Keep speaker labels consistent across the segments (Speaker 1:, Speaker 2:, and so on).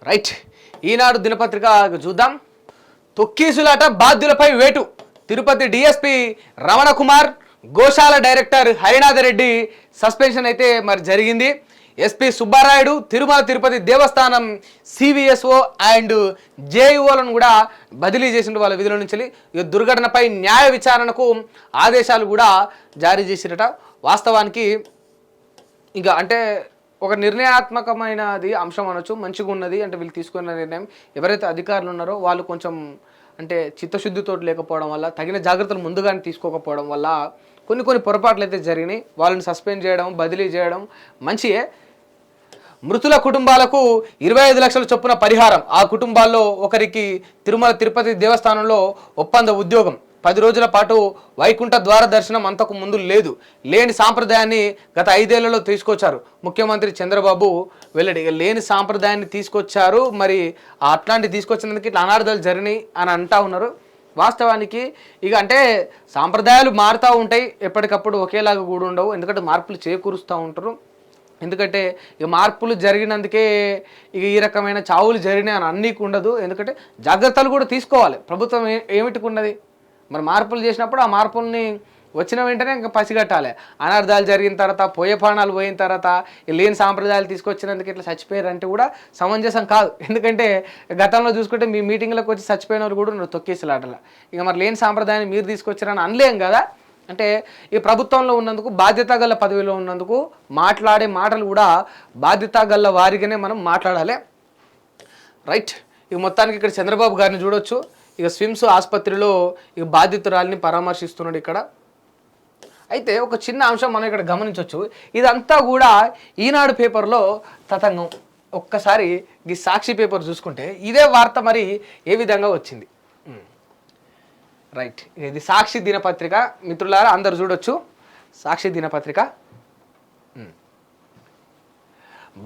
Speaker 1: Right. ఈనాడు దినపత్రిక చూద్దాం. తొక్కీసులాట బాధ్యులపై వేటు. తిరుపతి డిఎస్పీ రమణ కుమార్, గోశాల డైరెక్టర్ హరినాథ రెడ్డి సస్పెన్షన్ అయితే మరి జరిగింది. SP Subbarayudu Tirumala Tirupati Devasthanam CVSO and జేఈఓలను కూడా బదిలీ చేసిండు వాళ్ళ విధుల నుంచి. ఈ దుర్ఘటనపై న్యాయ విచారణకు ఆదేశాలు కూడా జారీ చేసిరట. వాస్తవానికి ఇంకా అంటే ఒక నిర్ణయాత్మకమైనది అంశం అనొచ్చు, మంచిగా ఉన్నది. అంటే వీళ్ళు తీసుకున్న నిర్ణయం ఎవరైతే అధికారులు ఉన్నారో వాళ్ళు కొంచెం అంటే చిత్తశుద్ధితో లేకపోవడం వల్ల, తగిన జాగ్రత్తలు ముందుగానే తీసుకోకపోవడం వల్ల కొన్ని పొరపాట్లు అయితే జరిగినాయి. వాళ్ళని సస్పెండ్ చేయడం, బదిలీ చేయడం మంచియే. మృతుల కుటుంబాలకు 25 లక్షల చొప్పున పరిహారం. ఆ కుటుంబాల్లో ఒకరికి తిరుమల తిరుపతి దేవస్థానంలో ఒప్పంద ఉద్యోగం. 10 రోజుల పాటు వైకుంఠ ద్వార దర్శనం అంతకు ముందు లేని సాంప్రదాయాన్ని గత 5 ఏళ్లలో తీసుకొచ్చారు ముఖ్యమంత్రి చంద్రబాబు వెల్లడి. లేని సాంప్రదాయాన్ని తీసుకొచ్చారు. మరి అట్లాంటి తీసుకొచ్చినందుకు ఇట్లా అనార్థాలు జరిగినాయి అని అంటా ఉన్నారు. వాస్తవానికి ఇక అంటే సాంప్రదాయాలు మారుతూ ఉంటాయి, ఎప్పటికప్పుడు ఒకేలాగా కూడా ఉండవు. ఎందుకంటే మార్పులు చేకూరుస్తూ ఉంటారు. ఎందుకంటే ఇక మార్పులు జరిగినందుకే ఇక ఈ రకమైన చావులు జరిగినాయి అని అన్నీకు ఉండదు. ఎందుకంటే జాగ్రత్తలు కూడా తీసుకోవాలి. ప్రభుత్వం ఏమిటికి ఉన్నది మరి మార్పులు చేసినప్పుడు ఆ మార్పుల్ని వచ్చిన వెంటనే ఇంకా పసిగట్టాలి. అనార్థాలు జరిగిన తర్వాత, పోయే ప్రాణాలు పోయిన తర్వాత లేని సాంప్రదాయాలు తీసుకొచ్చినందుకు ఇట్లా చచ్చిపోయారంటే కూడా సమంజసం కాదు. ఎందుకంటే గతంలో చూసుకుంటే మీ మీటింగ్లకు వచ్చి చచ్చిపోయిన వాళ్ళు కూడా తొక్కేసలాటల. ఇక మరి లేని సాంప్రదాయాన్ని మీరు తీసుకొచ్చారని అనలేం కదా. అంటే ఈ ప్రభుత్వంలో ఉన్నందుకు, బాధ్యత గల పదవిలో ఉన్నందుకు మాట్లాడే మాటలు కూడా బాధ్యత గల వారిగానే మనం మాట్లాడాలి. రైట్. ఇక మొత్తానికి ఇక్కడ చంద్రబాబు గారిని చూడొచ్చు. ఇక స్విమ్స్ ఆసుపత్రిలో ఇక బాధితురాలిని పరామర్శిస్తున్నాడు ఇక్కడ. అయితే ఒక చిన్న అంశం మనం ఇక్కడ గమనించవచ్చు. ఇదంతా కూడా ఈనాడు పేపర్లో తతంగం. ఒక్కసారి ఈ సాక్షి పేపర్ చూసుకుంటే ఇదే వార్త మరి ఏ విధంగా వచ్చింది. రైట్. ఇది సాక్షి దినపత్రిక మిత్రులారా, అందరు చూడొచ్చు. సాక్షి దినపత్రిక.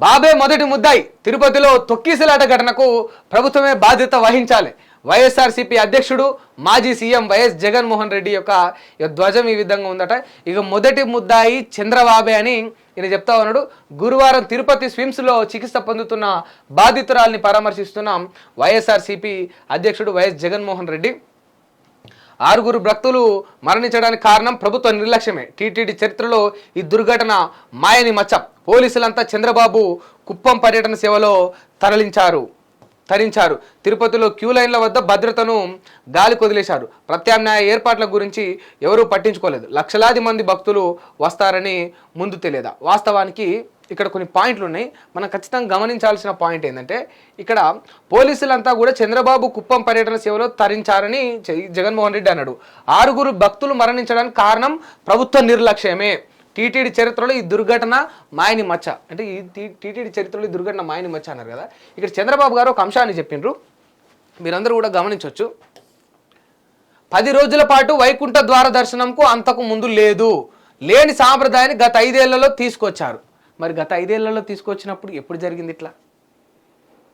Speaker 1: బాబే మొదటి ముద్దాయి. తిరుపతిలో తొక్కిసలాట ఘటనకు ప్రభుత్వమే బాధ్యత వహించాలి. వైఎస్ఆర్సీపీ అధ్యక్షుడు మాజీ సీఎం వైఎస్ జగన్మోహన్ రెడ్డి యొక్క ధ్వజం ఈ విధంగా ఉందట. ఇక మొదటి ముద్దాయి చంద్రబాబే అని ఈయన చెప్తా ఉన్నాడు. గురువారం తిరుపతి స్విమ్స్లో చికిత్స పొందుతున్న బాధితురాల్ని పరామర్శిస్తున్న వైఎస్ఆర్సీపీ అధ్యక్షుడు వైఎస్ జగన్మోహన్ రెడ్డి. 6 భక్తులు మరణించడానికి కారణం ప్రభుత్వ నిర్లక్ష్యమే. టీటీడీ చరిత్రలో ఈ దుర్ఘటన మాయని మచ్చ. పోలీసులంతా చంద్రబాబు కుప్పం పర్యటన సేవలో తరించారు. తిరుపతిలో క్యూ లైన్ల వద్ద భద్రతను గాలి కొదిలేశారు. ప్రత్యామ్నాయ ఏర్పాట్ల గురించి ఎవరూ పట్టించుకోలేదు. లక్షలాది మంది భక్తులు వస్తారని ముందు తెలియదా. వాస్తవానికి ఇక్కడ కొన్ని పాయింట్లు ఉన్నాయి. మనం ఖచ్చితంగా గమనించాల్సిన పాయింట్ ఏంటంటే ఇక్కడ పోలీసులంతా కూడా చంద్రబాబు కుప్పం పర్యటన సేవలో తరించారని జగన్మోహన్ రెడ్డి అన్నాడు. 6 భక్తులు మరణించడానికి కారణం ప్రభుత్వ నిర్లక్ష్యమే. టీటీడీ చరిత్రలో ఈ దుర్ఘటన మాయని మచ్చ. అంటే ఈ టీటీడీ చరిత్రలో ఈ దుర్ఘటన మాయని మచ్చ అన్నారు కదా. ఇక్కడ చంద్రబాబు గారు ఒక అంశాన్ని చెప్పిండ్రు, మీరందరూ కూడా గమనించవచ్చు. 10 రోజుల పాటు వైకుంఠ ద్వార దర్శనంకు అంతకు ముందు లేని సాంప్రదాయాన్ని గత 5 ఏళ్లలో తీసుకొచ్చారు. మరి గత 5 ఏళ్లలో తీసుకొచ్చినప్పుడు ఎప్పుడు జరిగింది ఇట్లా?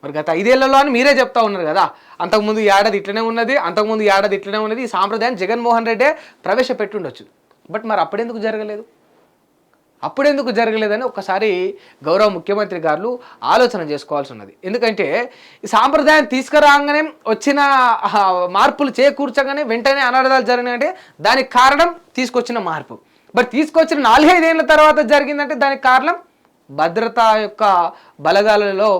Speaker 1: మరి గత 5 ఏళ్లలో అని మీరే చెప్తా ఉన్నారు కదా. అంతకుముందు ఏడాది ఇట్లనే ఉన్నది, అంతకుముందు ఏడాది ఇట్లనే ఉన్నది. ఈ సాంప్రదాయాన్ని జగన్మోహన్ రెడ్డే ప్రవేశపెట్టుండొచ్చు. బట్ మరి అప్పుడెందుకు జరగలేదని ఒకసారి గౌరవ ముఖ్యమంత్రి గారు ఆలోచన చేసుకోవాల్సి ఉన్నది. ఎందుకంటే ఈ సాంప్రదాయం తీసుకురాగానే వచ్చిన మార్పులు చేకూర్చగానే వెంటనే అనార్థాలు జరిగినాయంటే దానికి కారణం తీసుకొచ్చిన మార్పు. మరి తీసుకొచ్చిన 4-5 ఏళ్ళ తర్వాత జరిగిందంటే దానికి కారణం భద్రతా యొక్క బలగాలలో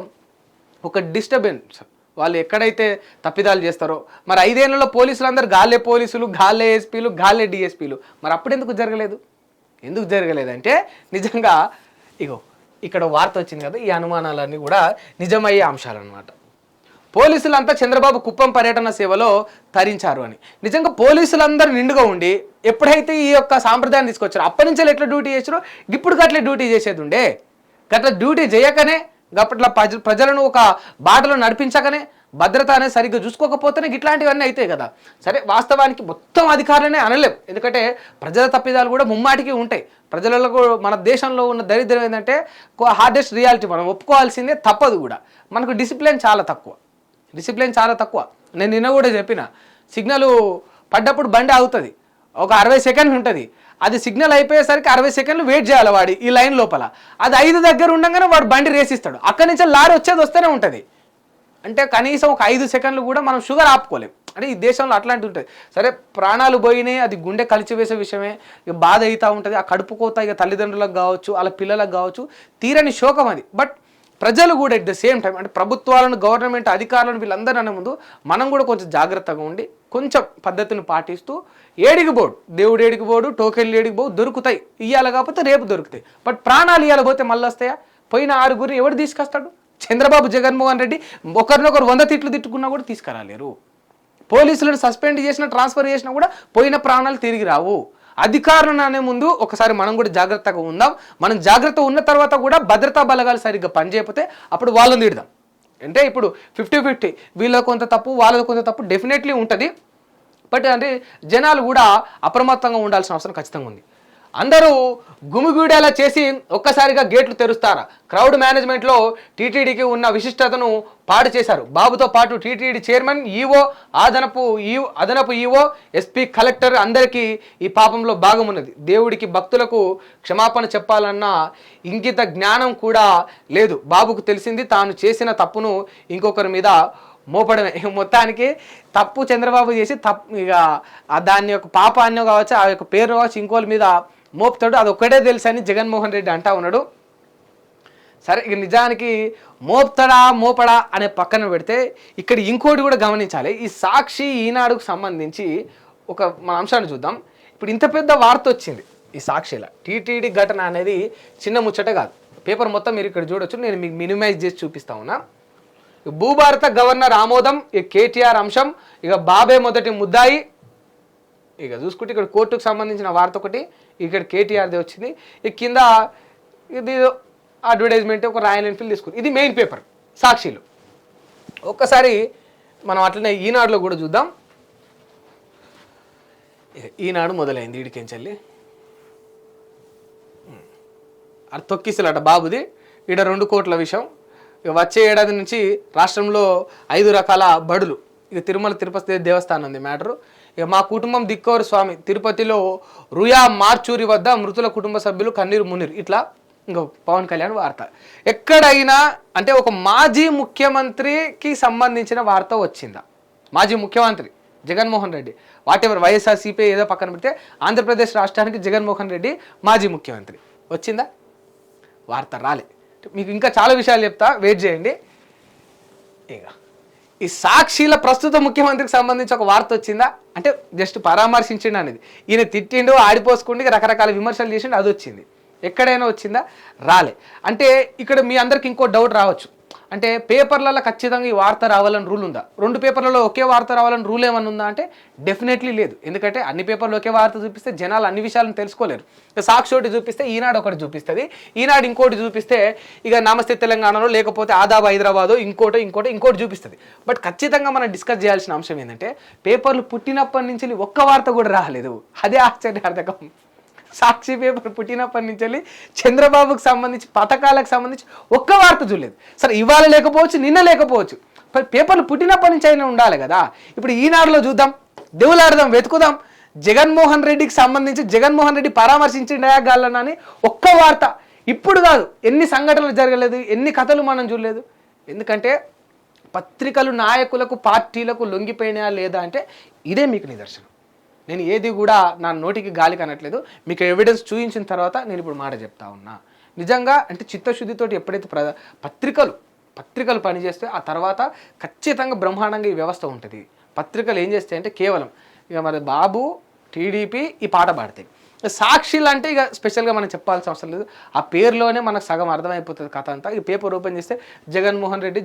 Speaker 1: ఒక డిస్టర్బెన్స్. వాళ్ళు ఎక్కడైతే తప్పిదాలు చేస్తారో మరి 5 ఏళ్లలో పోలీసులు అందరూ గాల్లే పోలీసులు, గాల్లే ఎస్పీలు, గాల్లే డిఎస్పీలు. మరి అప్పుడు ఎందుకు జరగలేదంటే నిజంగా ఇక్కడ వార్త వచ్చింది కదా, ఈ అనుమానాలన్నీ కూడా నిజమయ్యే అంశాలు అన్నమాట. పోలీసులంతా చంద్రబాబు కుప్పం పర్యటన సేవలో తరించారు అని. నిజంగా పోలీసులందరూ నిండుగా ఉండి ఎప్పుడైతే ఈ యొక్క సాంప్రదాయాన్ని తీసుకొచ్చారో అప్పటి నుంచి ఎట్లా డ్యూటీ చేసారో ఇప్పుడు గట్లే డ్యూటీ చేసేది ఉండే. గట్ల డ్యూటీ చేయకనే, గప్పట్ల ప్రజలను ఒక బాటలో నడిపించకనే, భద్రత అనేది సరిగ్గా చూసుకోకపోతేనే ఇట్లాంటివన్నీ అవుతాయి కదా. సరే, వాస్తవానికి మొత్తం అధికారులనే అనలేం. ఎందుకంటే ప్రజల తప్పిదాలు కూడా ముమ్మాటికి ఉంటాయి. ప్రజలకు మన దేశంలో ఉన్న దరిద్రం ఏంటంటే హార్డెస్ట్ రియాలిటీ మనం ఒప్పుకోవాల్సిందే, తప్పదు కూడా. మనకు డిసిప్లిన్ చాలా తక్కువ. నేను నిన్న కూడా చెప్పిన, సిగ్నల్ పడ్డప్పుడు బండి ఆగుతుంది, ఒక 60 సెకండ్లు ఉంటుంది. అది సిగ్నల్ అయిపోయేసరికి 60 సెకండ్లు వెయిట్ చేయాలి వాడు ఈ లైన్ లోపల. అది 5 దగ్గర ఉండగానే వాడు బండి రేసిస్తాడు. అక్కడి నుంచి లారీ వస్తూనే ఉంటుంది. అంటే కనీసం ఒక 5 సెకండ్లు కూడా మనం షుగర్ ఆపుకోలేం. అంటే ఈ దేశంలో అట్లాంటివి ఉంటుంది. సరే ప్రాణాలు పోయినాయి, అది గుండె కలిచివేసే విషయమే, ఇక బాధ అవుతూ ఉంటుంది, ఆ కడుపు కోత ఇక తల్లిదండ్రులకు కావచ్చు, వాళ్ళ పిల్లలకు కావచ్చు, తీరని శోకం అది. బట్ ప్రజలు కూడా ఎట్ ద సేమ్ టైం అంటే ప్రభుత్వాలను, గవర్నమెంట్ అధికారులను వీళ్ళందరూ అనే ముందు మనం కూడా కొంచెం జాగ్రత్తగా ఉండి కొంచెం పద్ధతిని పాటిస్తూ ఏడికి పోడు, దేవుడు ఏడికి పోడు, టోకెన్లు ఏడికి పోవు, దొరుకుతాయి. ఇయ్యాల కాకపోతే రేపు దొరుకుతాయి. బట్ ప్రాణాలు ఇయ్యాల పోతే మళ్ళీ వస్తాయా? పోయిన 6 ఎవడు తీసుకొస్తాడు? చంద్రబాబు, జగన్మోహన్ రెడ్డి ఒకరినొకరు 100 తిట్లు తిట్టుకున్నా కూడా తీసుకురాలేరు. పోలీసులను సస్పెండ్ చేసినా, ట్రాన్స్ఫర్ చేసినా కూడా పోయిన ప్రాణాలు తిరిగి రావు. అధికారులను అనే ముందు ఒకసారి మనం కూడా జాగ్రత్తగా ఉందాం. మనం జాగ్రత్త ఉన్న తర్వాత కూడా భద్రతా బలగాలు సరిగ్గా పనిచేయకపోతే అప్పుడు వాళ్ళని తిడదాం. అంటే ఇప్పుడు 50-50, వీళ్ళ కొంత తప్పు, వాళ్ళ కొంత తప్పు డెఫినెట్లీ ఉంటుంది. బట్ అంటే జనాలు కూడా అప్రమత్తంగా ఉండాల్సిన అవసరం ఖచ్చితంగా ఉంది. అందరూ గుమిగూడేలా చేసి ఒక్కసారిగా గేట్లు తెరుస్తారా? క్రౌడ్ మేనేజ్మెంట్లో టీటీడీకి ఉన్న విశిష్టతను పాడు చేశారు. బాబుతో పాటు టీటీడీ చైర్మన్, ఈవో, అదనపు ఈవో, ఎస్పీ, కలెక్టర్ అందరికీ ఈ పాపంలో భాగం ఉన్నది. దేవుడికి, భక్తులకు క్షమాపణ చెప్పాలన్న ఇంగిత జ్ఞానం కూడా లేదు. బాబుకు తెలిసింది తాను చేసిన తప్పును ఇంకొకరి మీద మోపడమే. మొత్తానికి తప్పు చంద్రబాబు చేసి ఇక దాన్ని యొక్క పాపాన్ని కావచ్చు, ఆ యొక్క పేరు కావచ్చు, ఇంకోళ్ళ మీద మోపుతాడు. అది ఒక్కటే తెలుసు అని జగన్మోహన్ రెడ్డి అంటా ఉన్నాడు. సరే, ఇక నిజానికి మోపుతాడా మోపడా అనే పక్కన పెడితే ఇక్కడ ఇంకోటి కూడా గమనించాలి. ఈ సాక్షి, ఈనాడుకు సంబంధించి మన అంశాన్ని చూద్దాం. ఇప్పుడు ఇంత పెద్ద వార్త వచ్చింది ఈ సాక్షిలో. టీటీడీ ఘటన అనేది చిన్న ముచ్చట కాదు. పేపర్ మొత్తం మీరు ఇక్కడ చూడొచ్చు. నేను మీకు మినిమైజ్ చేసి చూపిస్తా ఉన్నా. భూభారత గవర్నర్ ఆమోదం, ఇక కేటీఆర్ అంశం, ఇక బాబే మొదటి ముద్దాయి. ఇక చూసుకుంటే ఇక్కడ కోర్టుకు సంబంధించిన వార్త ఒకటి, ఇక్కడ కేటీఆర్ది వచ్చింది. ఇక కింద ఇది అడ్వర్టైజ్మెంట్, ఒక రాయల్ ఎన్ఫీల్డ్ తీసుకుని. ఇది మెయిన్ పేపర్ సాక్షిలో. ఒక్కసారి మనం అట్లనే ఈనాడులో కూడా చూద్దాం. ఈనాడు మొదలైంది ఈడికెంచెల్లి. అది తొక్కిసలాట బాబుది. ఈడ 2 కోట్ల విషయం. ఇక వచ్చే ఏడాది నుంచి రాష్ట్రంలో 5 రకాల బడులు. ఇక తిరుమల తిరుపతి దేవస్థానం ఉంది మ్యాటరు. ఇక మా కుటుంబం దిక్కోరు స్వామి, తిరుపతిలో రుయా మార్చూరి వద్ద మృతుల కుటుంబ సభ్యులు కన్నీరు మున్నీరు. ఇట్లా ఇంకో పవన్ కళ్యాణ్ వార్త. ఎక్కడైనా అంటే ఒక మాజీ ముఖ్యమంత్రికి సంబంధించిన వార్త వచ్చిందా? మాజీ ముఖ్యమంత్రి జగన్మోహన్ రెడ్డి, వాటెవర్ వైఎస్ఆర్సీపీ ఏదో పక్కన పెడితే ఆంధ్రప్రదేశ్ రాష్ట్రానికి జగన్మోహన్ రెడ్డి మాజీ ముఖ్యమంత్రి. వచ్చిందా? వార్త రాలే. మీకు ఇంకా చాలా విషయాలు చెప్తా, వెయిట్ చేయండి. ఇక ఈ సాక్షిల ప్రస్తుత ముఖ్యమంత్రికి సంబంధించి ఒక వార్త వచ్చిందా అంటే జస్ట్ పరామర్శించిండు అనేది. ఈయన తిట్టిండు, ఆడిపోసుకుండి, రకరకాల విమర్శలు చేసిండు, అది వచ్చింది. ఎక్కడైనా వచ్చిందా? రాలే. అంటే ఇక్కడ మీ అందరికి ఇంకో డౌట్ రావచ్చు. అంటే పేపర్లలో ఖచ్చితంగా ఈ వార్త రావాలని రూల్ ఉందా? 2 పేపర్లలో ఒకే వార్త రావాలని రూల్ ఏమన్నా ఉందా అంటే డెఫినెట్లీ లేదు. ఎందుకంటే అన్ని పేపర్లు ఒకే వార్త చూపిస్తే జనాలు అన్ని విషయాలను తెలుసుకోలేరు. సాక్షి ఒకటి చూపిస్తే ఈనాడు ఒకటి చూపిస్తుంది, ఈనాడు ఇంకోటి చూపిస్తే ఇక నమస్తే తెలంగాణలో, లేకపోతే ఆదాబ్ హైదరాబాదు ఇంకోటి చూపిస్తుంది. బట్ ఖచ్చితంగా మనం డిస్కస్ చేయాల్సిన అంశం ఏంటంటే పేపర్లు పుట్టినప్పటి నుంచి ఒక్క వార్త కూడా రాలేదు. అదే ఆశ్చర్యార్థకం. సాక్షి పేపర్ పుట్టినప్పటి నుంచి చంద్రబాబుకు సంబంధించి, పథకాలకు సంబంధించి ఒక్క వార్త చూడలేదు. సరే ఇవాళ లేకపోవచ్చు, నిన్న లేకపోవచ్చు, పేపర్లు పుట్టినప్పటి నుంచి అయినా ఉండాలి కదా. ఇప్పుడు ఈనాడులో చూద్దాం, దేవులాడదాం, వెతుకుదాం. జగన్మోహన్ రెడ్డికి సంబంధించి జగన్మోహన్ రెడ్డి పరామర్శించిండగాలని ఒక్క వార్త. ఇప్పుడు కాదు, ఎన్ని సంఘటనలు జరగలేదు, ఎన్ని కథలు మనం చూడలేదు. ఎందుకంటే పత్రికలు నాయకులకు, పార్టీలకు లొంగిపోయినా లేదా అంటే ఇదే మీకు నిదర్శనం. నేను ఏది కూడా నా నోటికి గాలి కనట్లేదు, మీకు ఎవిడెన్స్ చూపించిన తర్వాత నేను ఇప్పుడు మాట చెప్తా ఉన్నా. నిజంగా అంటే చిత్తశుద్ధితోటి ఎప్పుడైతే పత్రికలు పనిచేస్తే ఆ తర్వాత ఖచ్చితంగా బ్రహ్మాండంగా ఈ వ్యవస్థ ఉంటుంది. పత్రికలు ఏం చేస్తాయంటే కేవలం ఇక మరి బాబు, టీడీపీ ఈ పాట పాడతాయి. సాక్షిలు అంటే ఇక స్పెషల్గా మనం చెప్పాల్సిన అవసరం లేదు. ఆ పేరులోనే మనకు సగం అర్థమైపోతుంది కథ అంతా. ఈ పేపర్ ఓపెన్ చేస్తే జగన్మోహన్ రెడ్డి.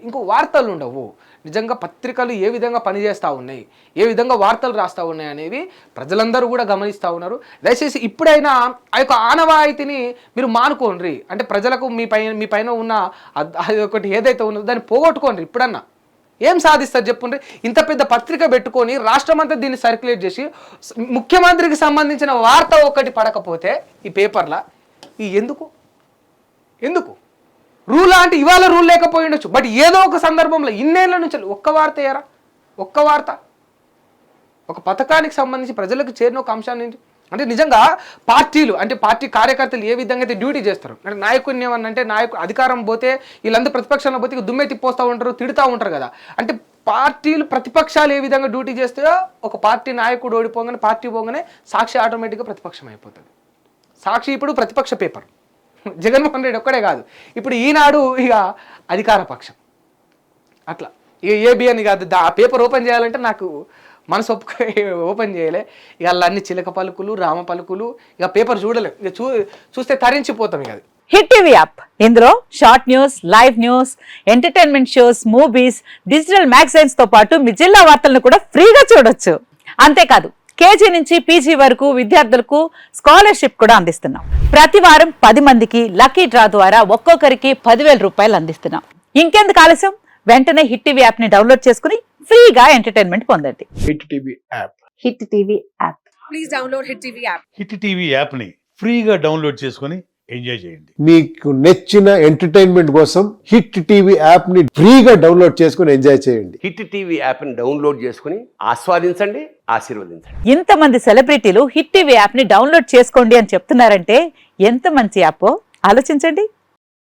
Speaker 1: ఇంకో వార్తలు ఉండవు. నిజంగా పత్రికలు ఏ విధంగా పనిచేస్తూ ఉన్నాయి, ఏ విధంగా వార్తలు రాస్తూ ఉన్నాయి అనేవి ప్రజలందరూ కూడా గమనిస్తూ ఉన్నారు. దయచేసి ఇప్పుడైనా ఆ యొక్క ఆనవాయితీని మీరు మానుకోండి. అంటే ప్రజలకు మీ పైన ఉన్న అది ఒకటి ఏదైతే ఉన్నదో దాన్ని పోగొట్టుకోండి. ఇప్పుడన్నా ఏం సాధిస్తారు చెప్పుండ్రి? ఇంత పెద్ద పత్రిక పెట్టుకొని రాష్ట్రమంతా దీన్ని సర్క్యులేట్ చేసి ముఖ్యమంత్రికి సంబంధించిన వార్త ఒకటి పడకపోతే ఈ పేపర్ల ఈ ఎందుకు రూల్ అంటే ఇవాళ రూల్ లేకపోయి ఉండొచ్చు. బట్ ఏదో ఒక సందర్భంలో ఇన్నేళ్ల నుంచి ఒక్క వార్త ఏరా, ఒక్క వార్త ఒక పథకానికి సంబంధించి ప్రజలకు చేరిన ఒక అంశాన్ని అంటే నిజంగా పార్టీలు అంటే పార్టీ కార్యకర్తలు ఏ విధంగా అయితే డ్యూటీ చేస్తారు అంటే నాయకుడిని ఏమన్నంటే అధికారం పోతే వీళ్ళందరూ ప్రతిపక్షంలో పోతే ఇక దుమ్మె తిప్పొస్తూ ఉంటారు, తిడుతూ ఉంటారు కదా. అంటే పార్టీలు ప్రతిపక్షాలు ఏ విధంగా డ్యూటీ చేస్తాయో ఒక పార్టీ నాయకుడు ఓడిపోగానే పార్టీ పోగానే సాక్షి ఆటోమేటిక్గా ప్రతిపక్షం అయిపోతుంది. సాక్షి ఇప్పుడు ప్రతిపక్ష పేపర్, జగన్మోహన్ రెడ్డి ఒక్కడే కాదు, ఇప్పుడు ఈనాడు ఇక అధికార పక్షం. అట్లా ఇక ఏబి అని కాదు, ఆ పేపర్ ఓపెన్ చేయాలంటే నాకు మనసు ఓపెన్ చేయలే. ఇక అలా అన్ని చిలక పలుకులు, రామ పలుకులు, ఇక పేపర్ చూడలేం, ఇక చూస్తే తరించిపోతాం. ఇక అది
Speaker 2: హిట్ టీవీ యాప్, ఇందులో short news, live news, entertainment shows, movies, digital magazines తో పాటు మీ జిల్లా వార్తలను కూడా ఫ్రీగా చూడొచ్చు. అంతేకాదు కేజీ నుంచి పీజీ వరకు విద్యార్థులకు స్కాలర్షిప్ కూడా అందిస్తున్నాం. ప్రతి వారం 10 మందికి లక్కీ డ్రా ద్వారా ఒక్కొక్కరికి 10,000 రూపాయలు అందిస్తున్నాం. ఇంకెందుకు ఆలస్యం, వెంటనే హిట్ టీవీ యాప్ ని డౌన్లోడ్ చేసుకుని ఫ్రీగా ఎంటర్టైన్మెంట్ పొందండి.
Speaker 3: Hit TV app.
Speaker 2: Hit TV app.
Speaker 4: Please download hit TV app.
Speaker 5: Hit TV app ని ఫ్రీగా డౌన్లోడ్ చేసుకొని ఎంజాయ్ చేయండి.
Speaker 3: మీకు నచ్చిన ఎంటర్టైన్మెంట్ కోసం హిట్ టీవీ యాప్ ని ఫ్రీగా డౌన్లోడ్ చేసుకొని ఎంజాయ్ చేయండి.
Speaker 6: హిట్ టీవీ యాప్ని డౌన్లోడ్ చేసుకుని ఆస్వాదించండి, ఆశీర్వదించండి.
Speaker 2: ఇంతమంది సెలబ్రిటీలు హిట్ టీవీ యాప్ ని డౌన్లోడ్ చేసుకోండి అని చెప్తున్నారంటే ఎంత మంచి యాప్ ఆలోచించండి.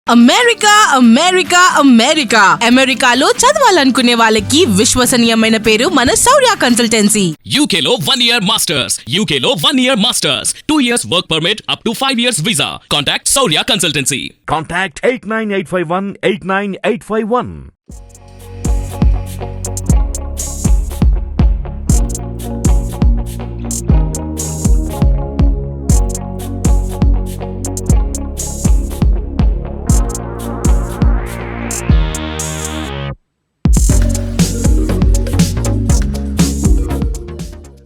Speaker 4: అమెరికా అమెరికా అమెరికా అమెరికాలో చదవాలనుకునే వాళ్ళకి విశ్వసనీయమైన పేరు మన శౌర్య కన్సల్టెన్సీ.
Speaker 7: UK లో 1 year masters. UK లో 1 year masters. 2 years work permit up to 5 years visa. Contact Saurya Consultancy.
Speaker 8: Contact 89851 89851.